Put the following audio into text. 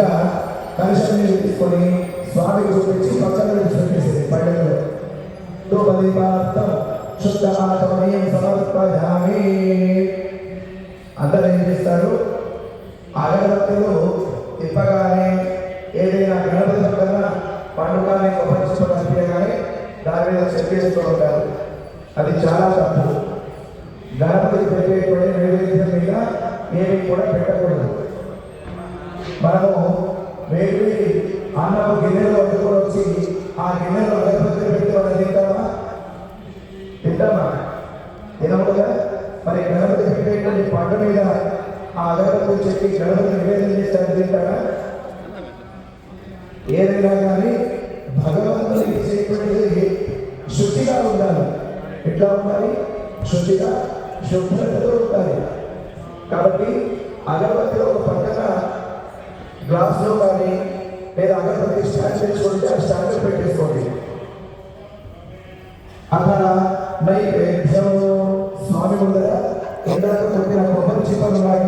ఇంకా కలుషం నీళ్ళు తీసుకొని స్వామికి చూపించి పక్కన చూపించేది పండుగలో శుద్ధ ఆత్మనీయం సమర్పయామి. అందరూ ఏం చేస్తారు? అగరబత్తులు తిప్పగానే ఏదైనా గణపతి పక్కన పండుగని కొబ్బరి కానీ దాని మీద సెట్ చేస్తూ ఉంటారు. అది చాలా తప్పు. గణపతికి పెట్టేటువంటి నైవేద్యం మీద ఏమి కూడా పెట్టకూడదు. మనము వేడి అన్నం గిన్నెలో వండుకొని వచ్చి ఆ గిన్నెలో గణపతి పెట్టి మనం తింటామా? తినము కదా. మరి గణపతి పెట్టేటువంటి పండు మీద ఆ అగరబత్తులు చెప్పి గణపతి నివేదన చేస్తారు, తింటారా? ఏదైనా కానీ భగవంతునికి ఇచ్చేటువంటిది శుచిగా ఉండాలి. ఎట్లా ఉండాలి? శుచిగా, శుభ్రతతో ఉండాలి. కాబట్టి అగరబత్తిలో ఒక పక్కన గ్లాస్లో కానీ లేదా అగరబత్తి స్టాండ్ తెచ్చుకుంటే ఆ స్టాండ్ పెట్టేసుకోండి.